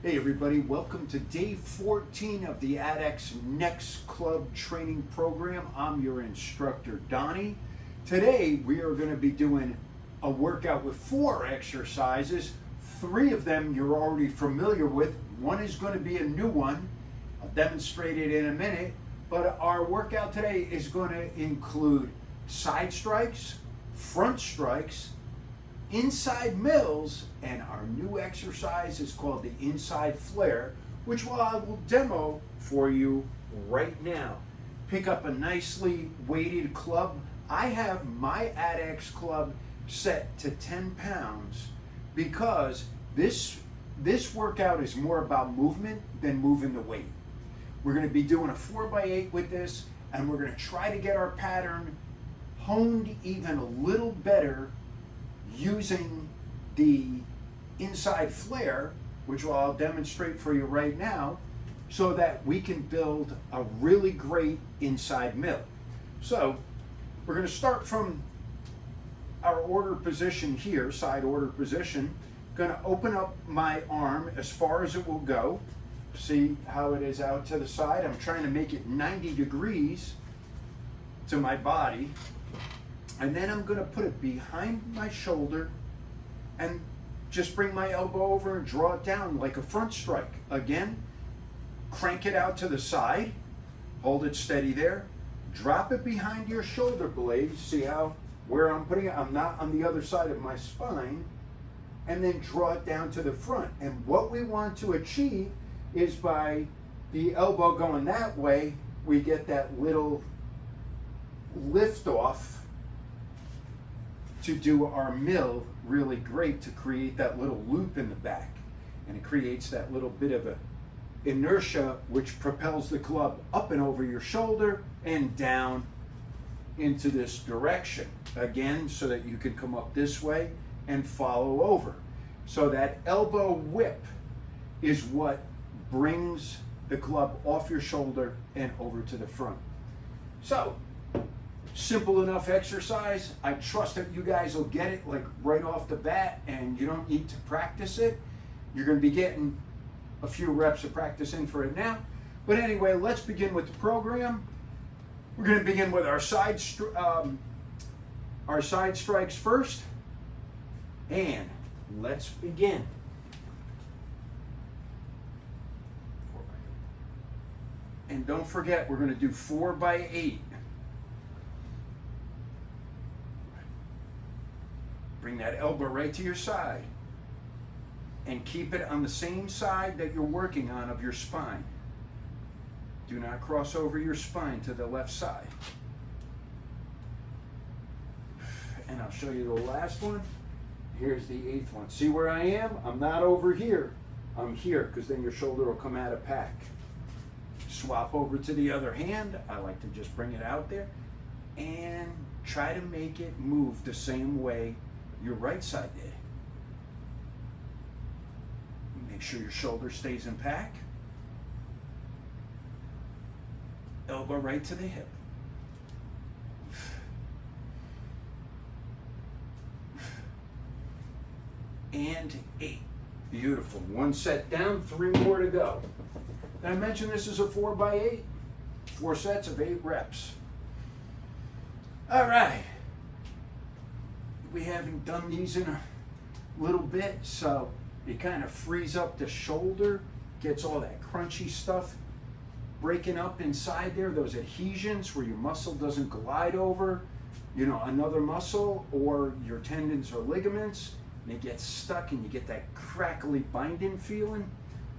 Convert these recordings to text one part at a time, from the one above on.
Hey everybody, welcome to day 14 of the ADDX Next Club training program. I'm your instructor, Donnie. Today we are going to be doing a workout with 4 exercises. 3 of them you're already familiar with. One is going to be a new one. I'll demonstrate it in a minute. But our workout today is going to include side strikes, front strikes, inside mills, and our new exercise is called the inside flare, which I will demo for you right now. Pick up a nicely weighted club. I have my Adex club set to 10 pounds because this workout is more about movement than moving the weight. We're going to be doing a 4x8 with this, and we're going to try to get our pattern honed even a little better using the inside flare, which I'll demonstrate for you right now, so that we can build a really great inside mill. So we're going to start from our order position here, side order position. Going to open up my arm as far as it will go. See how it is out to the side. I'm trying to make it 90 degrees to my body. And then I'm going to put it behind my shoulder and just bring my elbow over and draw it down like a front strike. Again, crank it out to the side, hold it steady there, drop it behind your shoulder blade. See how where I'm putting it? I'm not on the other side of my spine. And then draw it down to the front. And what we want to achieve is by the elbow going that way, we get that little lift off to do our mill really great, to create that little loop in the back, and it creates that little bit of a inertia which propels the club up and over your shoulder and down into this direction again, so that you can come up this way and follow over. So that elbow whip is what brings the club off your shoulder and over to the front. So simple enough exercise. I trust that you guys will get it like right off the bat, and you don't need to practice it. You're going to be getting a few reps of practice in for it now. But anyway, let's begin with the program. We're going to begin with our side strikes first, and let's begin. And don't forget, we're going to do 4x8. Bring that elbow right to your side and keep it on the same side that you're working on of your spine. Do not cross over your spine to the left side. And I'll show you the last one. Here's the 8th one. See where I am? I'm not over here. I'm here, because then your shoulder will come out of pack. Swap over to the other hand. I like to just bring it out there and try to make it move the same way your right side did. Make sure your shoulder stays in pack. Elbow right to the hip. And 8. Beautiful. 1 set down, 3 more to go. Did I mention this is a 4x8? 4 sets of 8 reps. All right. We haven't done these in a little bit, so it kind of frees up the shoulder, gets all that crunchy stuff breaking up inside there, those adhesions where your muscle doesn't glide over, another muscle or your tendons or ligaments, and it gets stuck and you get that crackly binding feeling.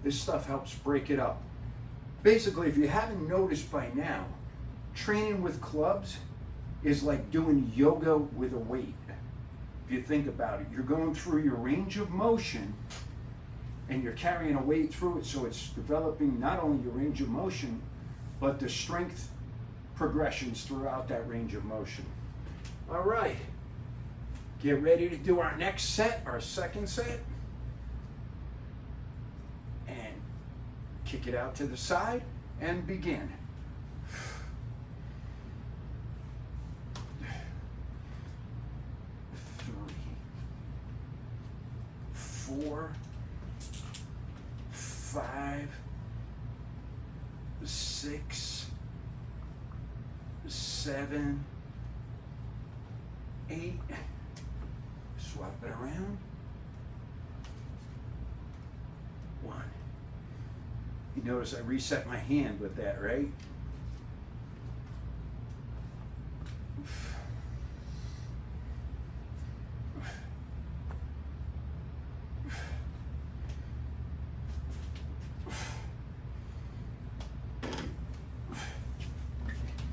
This stuff helps break it up. Basically, if you haven't noticed by now, training with clubs is like doing yoga with a weight. If you think about it, you're going through your range of motion and you're carrying a weight through it, so it's developing not only your range of motion, but the strength progressions throughout that range of motion. All right, get ready to do our next set, our second set. And kick it out to the side and begin. 4, 5, 6, 7, 8. Swap it around. 1. You notice I reset my hand with that, right?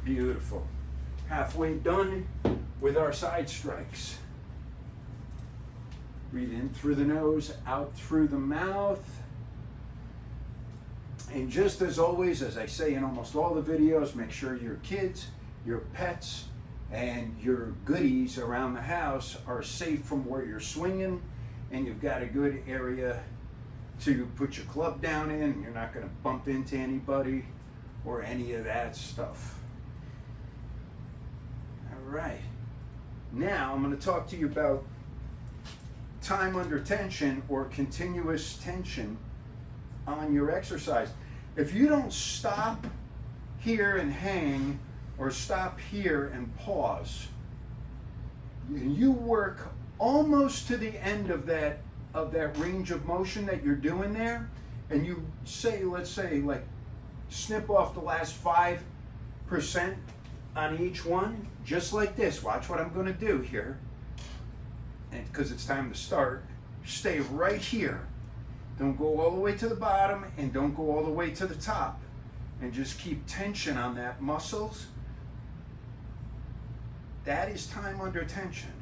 Beautiful. Halfway done with our side strikes. Breathe in through the nose, out through the mouth. And just as always, as I say in almost all the videos, make sure your kids, your pets, and your goodies around the house are safe from where you're swinging, and you've got a good area to put your club down in, and you're not going to bump into anybody or any of that stuff. All right. Now I'm going to talk to you about time under tension or continuous tension on your exercise. If you don't stop here and hang, or stop here and pause, and you work almost to the end of that range of motion that you're doing there, and you say, let's say, like, snip off the last 5% on each one, just like this. Watch what I'm going to do here, and because it's time to start, stay right here. Don't go all the way to the bottom, and don't go all the way to the top, and just keep tension on that muscles. That is time under tension.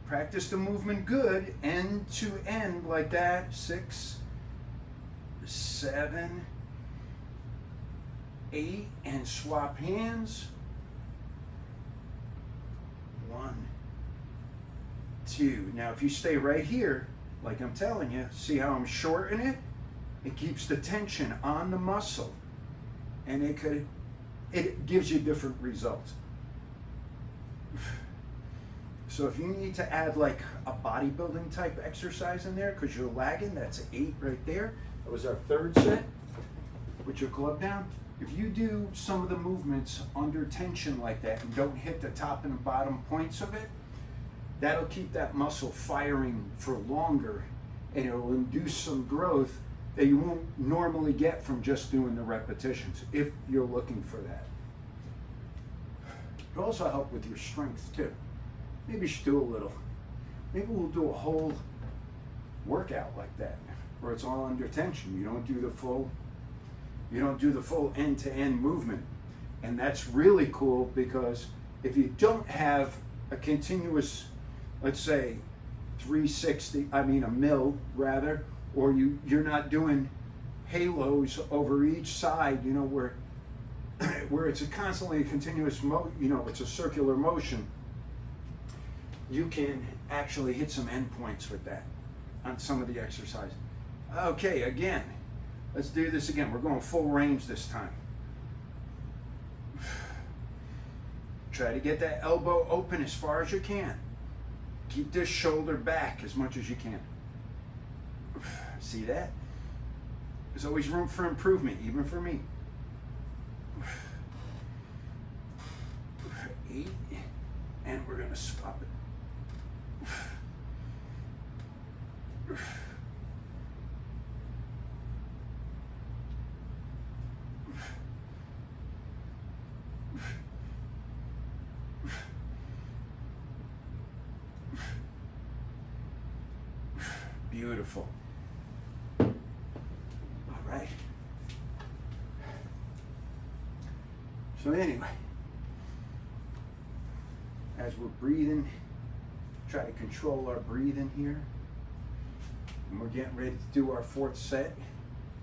Practice the movement good, end to end like that. 6, 7, 8, and swap hands. 1, 2. Now if you stay right here, like I'm telling you, see how I'm shorting it? It keeps the tension on the muscle, and it gives you different results. So if you need to add like a bodybuilding type exercise in there because you're lagging, that's 8 right there. That was our 3rd set. Put your club down. If you do some of the movements under tension like that and don't hit the top and the bottom points of it, that'll keep that muscle firing for longer, and it'll induce some growth that you won't normally get from just doing the repetitions if you're looking for that. It'll also help with your strength too. Maybe you should do a little. Maybe we'll do a whole workout like that where it's all under tension. You don't do the full end-to-end movement. And that's really cool because if you don't have a continuous, let's say 360, a mil rather, or you're not doing halos over each side, where it's constantly a continuous it's a circular motion, you can actually hit some endpoints with that on some of the exercises. Okay, again, let's do this again. We're going full range this time. Try to get that elbow open as far as you can. Keep this shoulder back as much as you can. See that? There's always room for improvement, even for me. 8, and we're going to swap it. Beautiful. All right. So anyway, as we're breathing, try to control our breathing here. And we're getting ready to do our 4th set.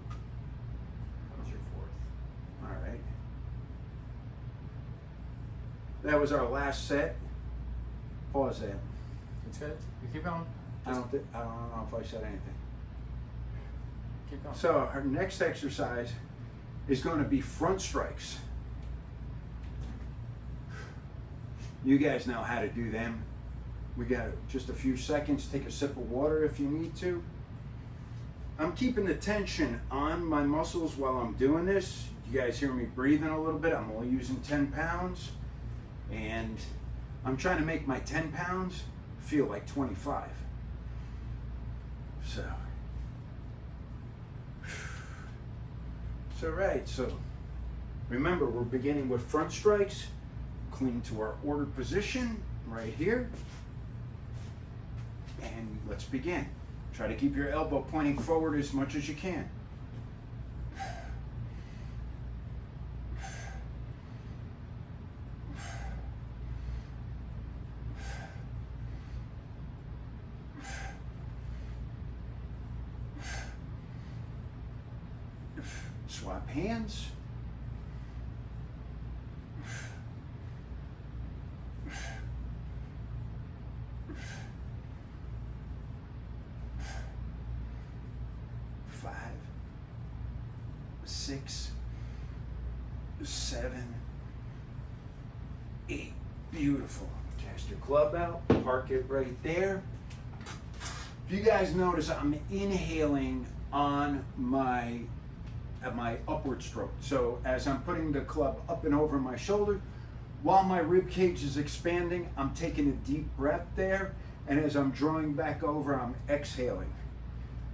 That was your 4th. All right. That was our last set. Pause that. It's good. You keep going. I don't know if I said anything. Keep going. So our next exercise is going to be front strikes. You guys know how to do them. We got just a few seconds. Take a sip of water if you need to. I'm keeping the tension on my muscles while I'm doing this. You guys hear me breathing a little bit. I'm only using 10 pounds. And I'm trying to make my 10 pounds feel like 25. So remember, we're beginning with front strikes. Clean to our ordered position right here. And let's begin. Try to keep your elbow pointing forward as much as you can. Swap hands. Five, 6, 7, 8. Beautiful. Cast your club out. Park it right there. If you guys notice, I'm inhaling on my upward stroke. So as I'm putting the club up and over my shoulder, while my rib cage is expanding, I'm taking a deep breath there, and as I'm drawing back over, I'm exhaling.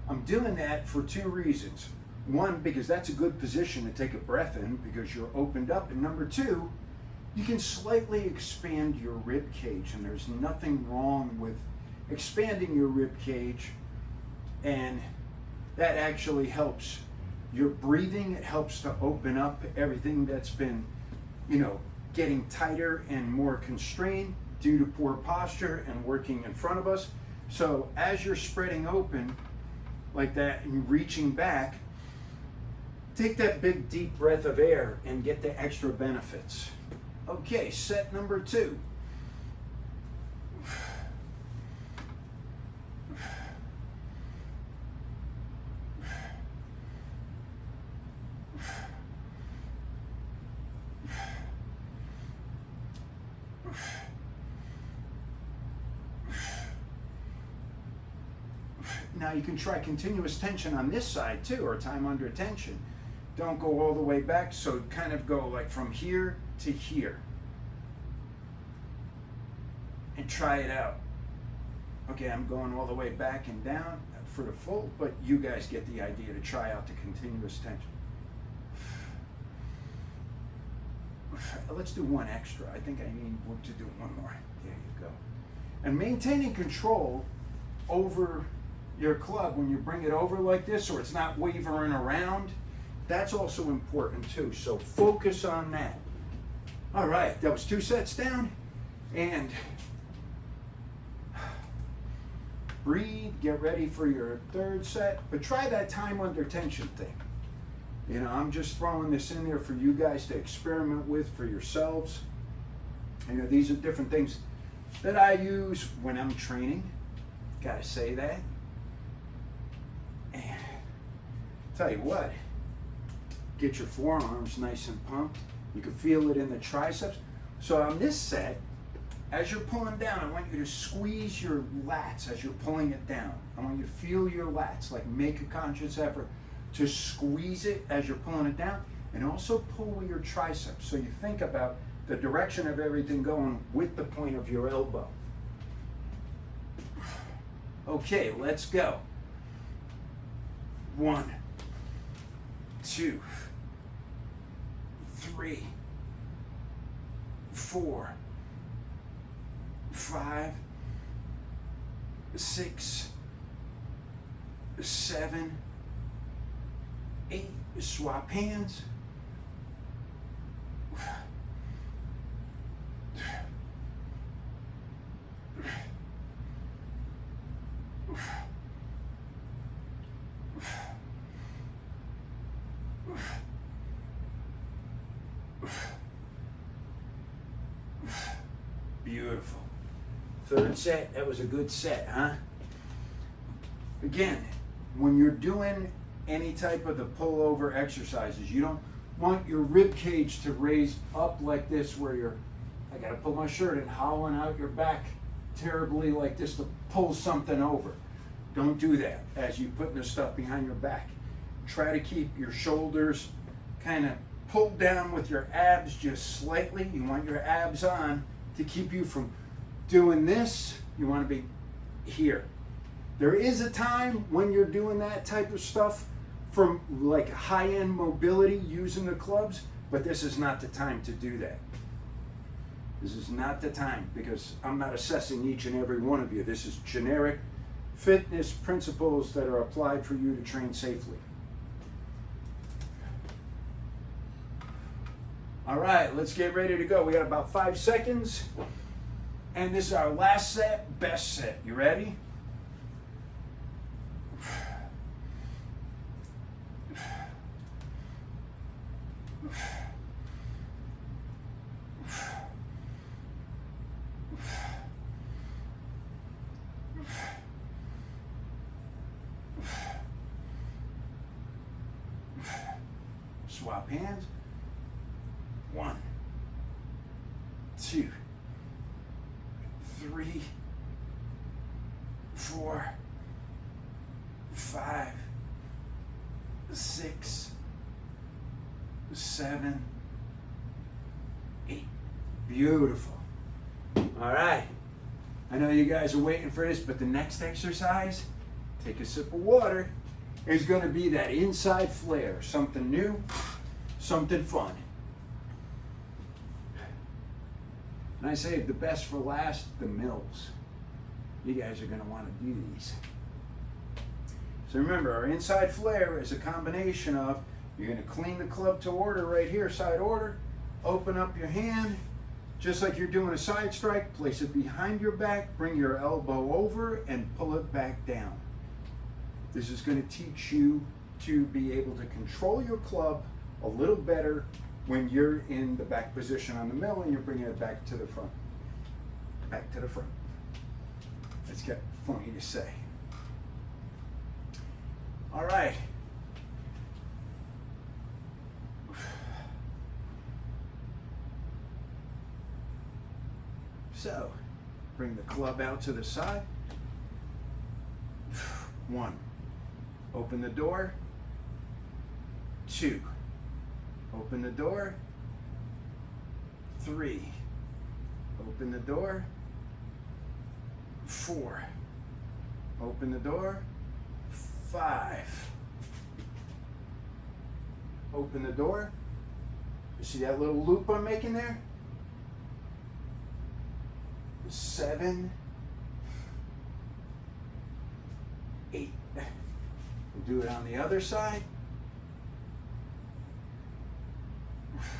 I'm doing that for 2 reasons. One, because that's a good position to take a breath in because you're opened up, and number 2, you can slightly expand your rib cage, and there's nothing wrong with expanding your rib cage, and that actually helps your breathing. It helps to open up everything that's been, getting tighter and more constrained due to poor posture and working in front of us. So as you're spreading open like that and reaching back, take that big deep breath of air and get the extra benefits. Okay, set number 2. Now you can try continuous tension on this side too, or time under tension. Don't go all the way back, so kind of go like from here to here. And try it out. Okay, I'm going all the way back and down for the full, but you guys get the idea to try out the continuous tension. Let's do one extra. I think I need to do one more. There you go. And maintaining control over your club when you bring it over like this, or it's not wavering around, that's also important too. So focus on that. All right, that was 2 sets down, and breathe, get ready for your 3rd set, but try that time under tension thing. I'm just throwing this in there for you guys to experiment with for yourselves. These are different things that I use when I'm training. Gotta say that. And tell you what, get your forearms nice and pumped. You can feel it in the triceps. So on this set, as you're pulling down, I want you to squeeze your lats as you're pulling it down. I want you to feel your lats, like make a conscious effort to squeeze it as you're pulling it down, and also pull with your triceps. So you think about the direction of everything going with the point of your elbow. Okay, let's go. 1, 2, 3, 4, 5, 6, 7, 8. Swap hands. Beautiful. 3rd set, that was a good set, huh? Again, when you're doing any type of the pullover exercises, you don't want your rib cage to raise up like this where I gotta pull my shirt and hollowing out your back terribly like this to pull something over. Don't do that as you putting the stuff behind your back. Try to keep your shoulders kind of pulled down with your abs just slightly. You want your abs on to keep you from doing this. You want to be here. There is a time when you're doing that type of stuff from like high-end mobility using the clubs, but this is not the time to do that. This is not the time, because I'm not assessing each and every one of you. This is generic fitness principles that are applied for you to train safely. All right, let's get ready to go. We got about 5 seconds, and this is our last set, best set. You ready? Swap hands. 1, 2, 3, 4, 5, 6, 7, 8. Beautiful. All right. I know you guys are waiting for this, but the next exercise, take a sip of water, is going to be that inside flare. Something new, something fun. And I saved the best for last, the mills. You guys are going to want to do these. So remember, our inside flare is a combination of, you're going to clean the club to order right here, side order, open up your hand, just like you're doing a side strike, place it behind your back, bring your elbow over and pull it back down. This is going to teach you to be able to control your club a little better when you're in the back position on the mill and you're bringing it back to the front. Back to the front. That's kind of funny to say. All right. So, bring the club out to the side. 1. Open the door. 2. Open the door. 3. Open the door. 4. Open the door. 5. Open the door. You see that little loop I'm making there? 7, 8. We'll do it on the other side. 5.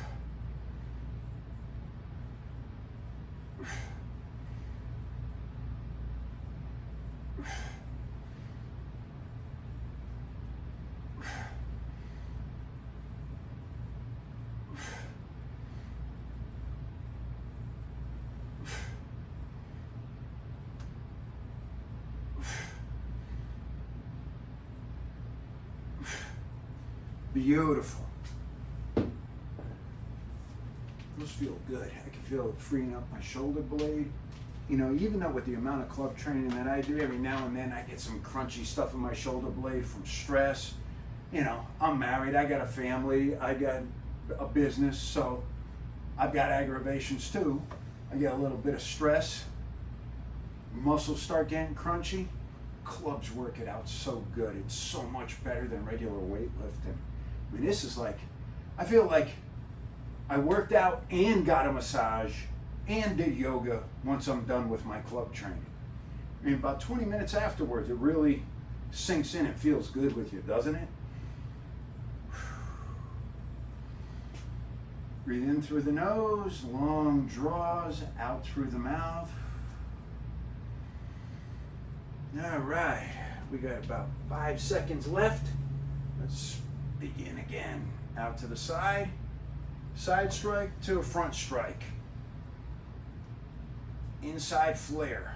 Beautiful. Those feel good. I can feel it freeing up my shoulder blade. You know, even though with the amount of club training that I do, every now and then I get some crunchy stuff in my shoulder blade from stress. You know, I'm married, I got a family, I got a business, so I've got aggravations too. I get a little bit of stress. Muscles start getting crunchy. Clubs work it out so good. It's so much better than regular weightlifting. I mean, this is like, I feel like I worked out and got a massage and did yoga once I'm done with my club training. I mean, about 20 minutes afterwards, it really sinks in and feels good with you, doesn't it? Breathe in through the nose, long draws, out through the mouth. All right, we got about 5 seconds left. Let's begin again. Out to the side strike to a front strike. Inside flare.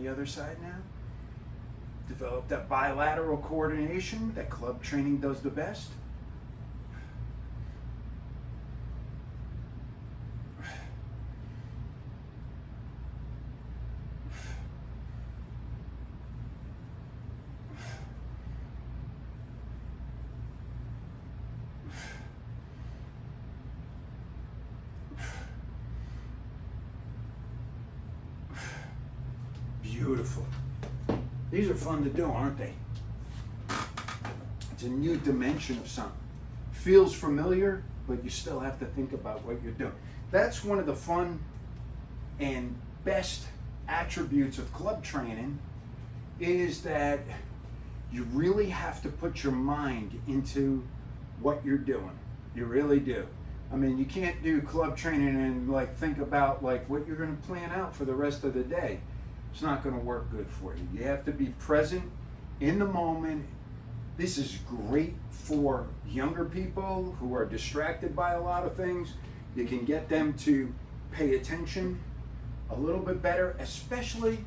the other side now. Develop that bilateral coordination that club training does the best. Beautiful. These are fun to do, aren't they? It's a new dimension of something. Feels familiar, but you still have to think about what you're doing. That's one of the fun and best attributes of club training, is that you really have to put your mind into what you're doing. You really do. I mean, you can't do club training and like think about like what you're going to plan out for the rest of the day. It's not going to work good for you. You have to be present in the moment. This is great for younger people who are distracted by a lot of things. You can get them to pay attention a little bit better, especially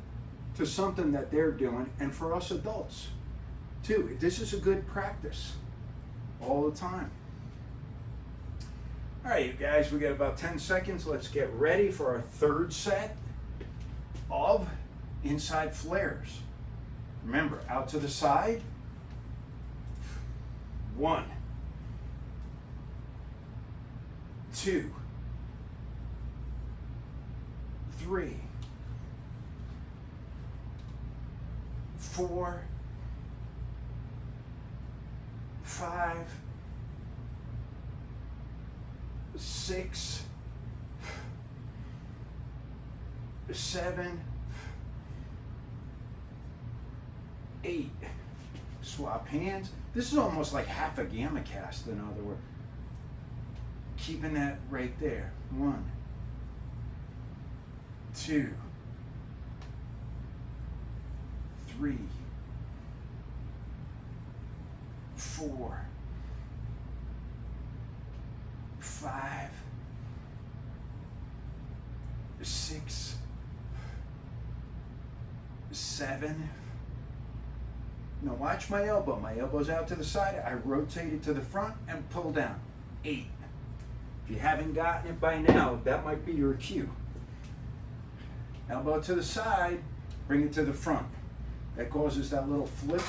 to something that they're doing, and for us adults too. This is a good practice all the time. All right, you guys, we got about 10 seconds. Let's get ready for our third set of inside flares. Remember, out to the side. 1, 2, 3, 4, 5, 6, 7, 8. Swap hands. This is almost like half a gamma cast, in other words. Keeping that right there. 1, 2, 3, 4, 5, 6, 7. Now watch my elbow. My elbow's out to the side. I rotate it to the front and pull down. 8. If you haven't gotten it by now, that might be your cue. Elbow to the side, bring it to the front. That causes that little flip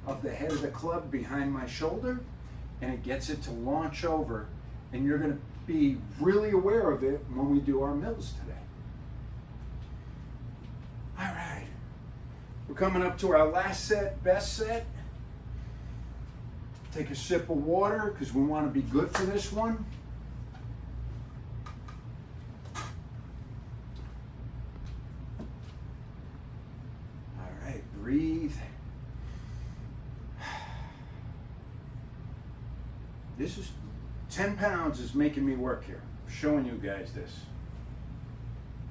of the head of the club behind my shoulder, and it gets it to launch over, and you're going to be really aware of it when we do our mills today. All right. We're coming up to our last set, best set. Take a sip of water because we want to be good for this one. All right, breathe. This is 10 pounds is making me work here. I'm showing you guys this.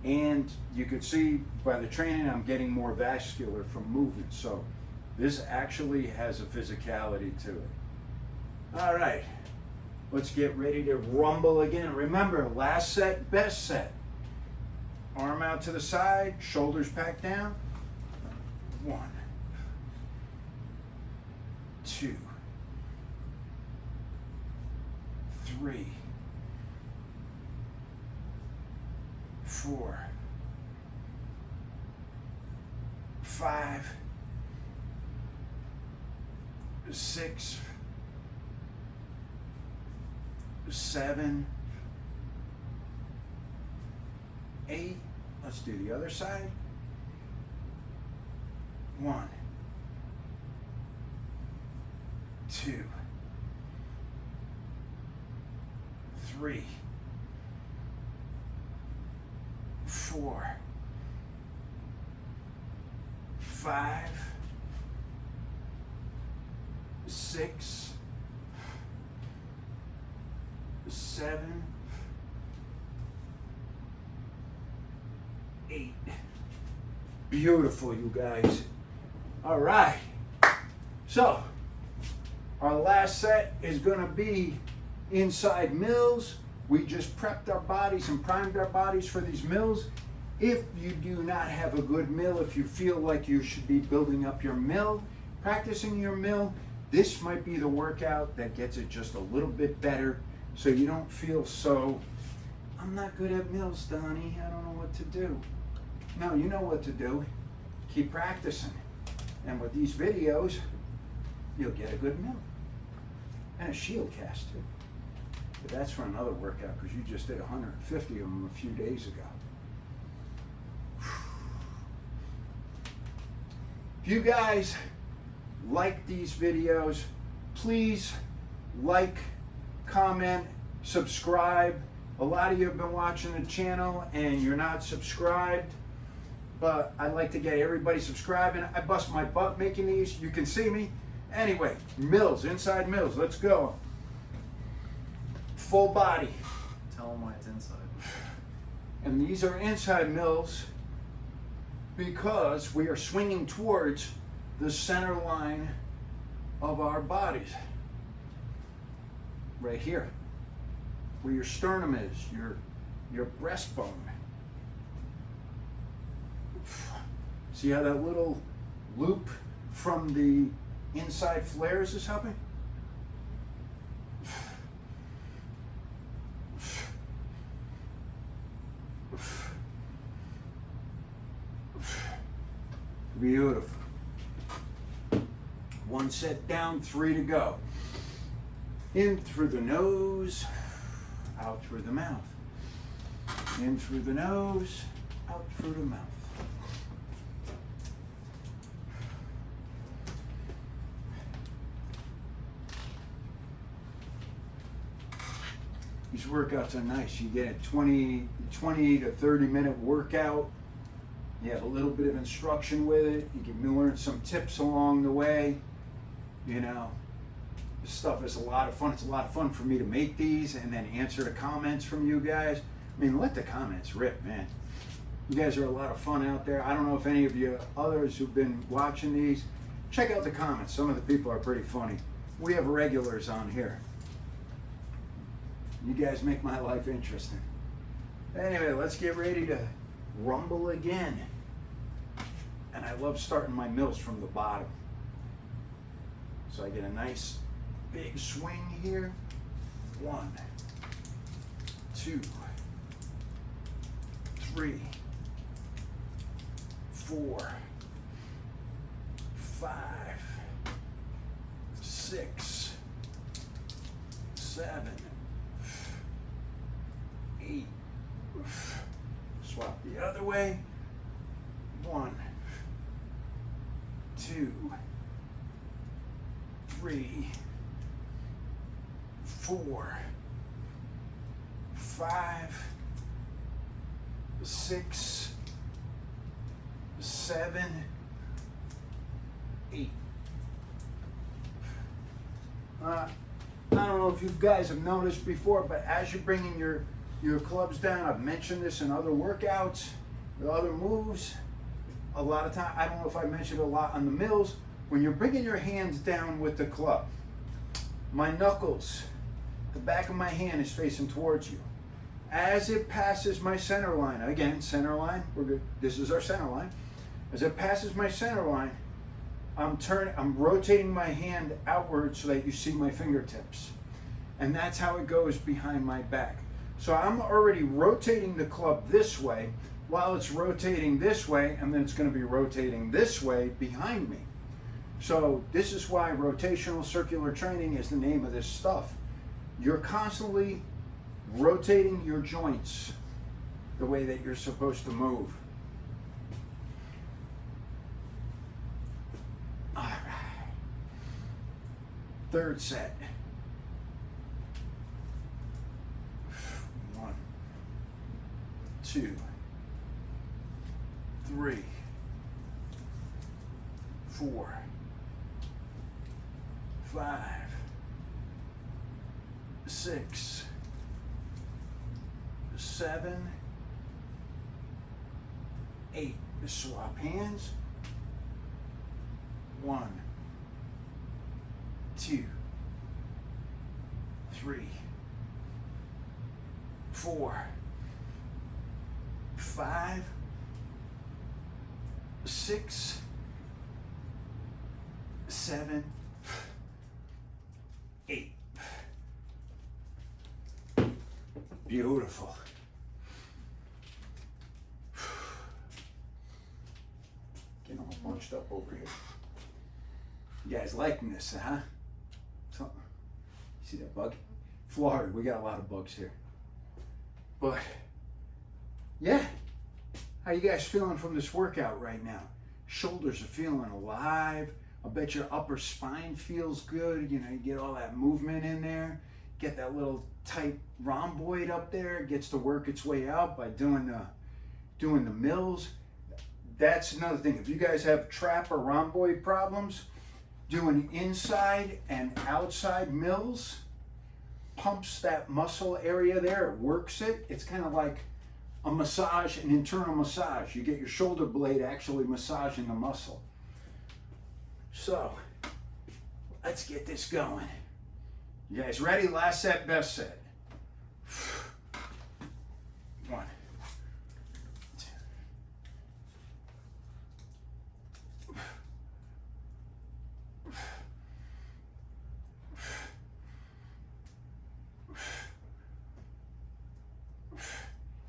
And you could see by the training I'm getting more vascular from movement. So this actually has a physicality to it. All right, let's get ready to rumble again. Remember, last set, best set. Arm out to the side, shoulders packed down. 1, 2, 3, 4, 5, 6, 7, 8. Let's do the other side. 1, 2, 3, 4, 5, 6, 7, 8. Beautiful, you guys. All right. So, our last set is going to be inside mills. We just prepped our bodies and primed our bodies for these mills. If you do not have a good mill, if you feel like you should be building up your mill, practicing your mill, this might be the workout that gets it just a little bit better so you don't feel so, I'm not good at mills, Donnie, I don't know what to do. No, you know what to do. Keep practicing. And with these videos, you'll get a good mill. And a shield cast too. But that's for another workout because you just did 150 of them a few days ago. If you guys like these videos, please like, comment, subscribe. A lot of you have been watching the channel and you're not subscribed, but I'd like to get everybody subscribing. I bust my butt making these. You can see me. Anyway, mills, inside mills, let's go. Full body. Tell them why it's inside. And these are inside mills because we are swinging towards the center line of our bodies. Right here, where your sternum is, your breastbone. See how that little loop from the inside flares is helping? Beautiful. One set down, 3 to go. In through the nose, out through the mouth. In through the nose, out through the mouth. These workouts are nice. You get a 20 to 30 minute workout. You have a little bit of instruction with it. You can learn some tips along the way. You know, this stuff is a lot of fun. It's a lot of fun for me to make these and then answer the comments from you guys. I mean, let the comments rip, man. You guys are a lot of fun out there. I don't know if any of you others who've been watching these, check out the comments. Some of the people are pretty funny. We have regulars on here. You guys make my life interesting. Anyway, let's get ready to rumble again. And I love starting my mills from the bottom. So I get a nice big swing here. 1, 2, 3, 4, 5, 6, 7, 8. Swap the other way. 1, 2, 3, 4, 5, 6, 7, 8. I don't know if you guys have noticed before, but as you're bringing your clubs down, I've mentioned this in other workouts, the other moves, a lot of time, I don't know if I mentioned a lot on the mills, when you're bringing your hands down with the club, my knuckles, the back of my hand is facing towards you. As it passes my center line, again, center line, we're good. This is our center line. As it passes my center line, I'm rotating my hand outward so that you see my fingertips. And that's how it goes behind my back. So I'm already rotating the club this way while it's rotating this way, and then it's going to be rotating this way behind me. So this is why rotational circular training is the name of this stuff. You're constantly rotating your joints the way that you're supposed to move. All right. Third set. 1, 2, 3, 4, 5, 6, 7, 8. Swap hands. 1, 2, 3, 4, 5, 6, 7, 8. Beautiful. Getting all bunched up over here. You guys liking this, huh? So, see that bug? Florida, we got a lot of bugs here. But, yeah. How you guys feeling from this workout right now? Shoulders are feeling alive. I bet your upper spine feels good. You know, you get all that movement in there. Get that little tight rhomboid up there. It gets to work its way out by doing the mills. That's another thing. If you guys have trap or rhomboid problems, doing inside and outside mills pumps that muscle area there. It works it. It's kind of like a massage, an internal massage. You get your shoulder blade actually massaging the muscle. So, let's get this going. You guys ready? Last set, best set. 1, 2.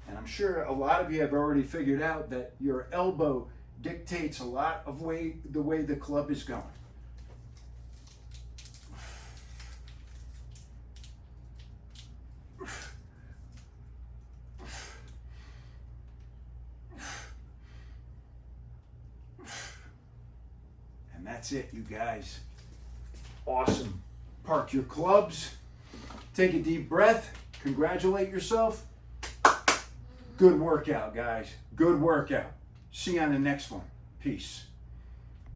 And I'm sure a lot of you have already figured out that your elbow dictates a lot of the way the club is going. And that's it, you guys. Awesome. Park your clubs. Take a deep breath. Congratulate yourself. Good workout, guys. Good workout. See you on the next one. Peace.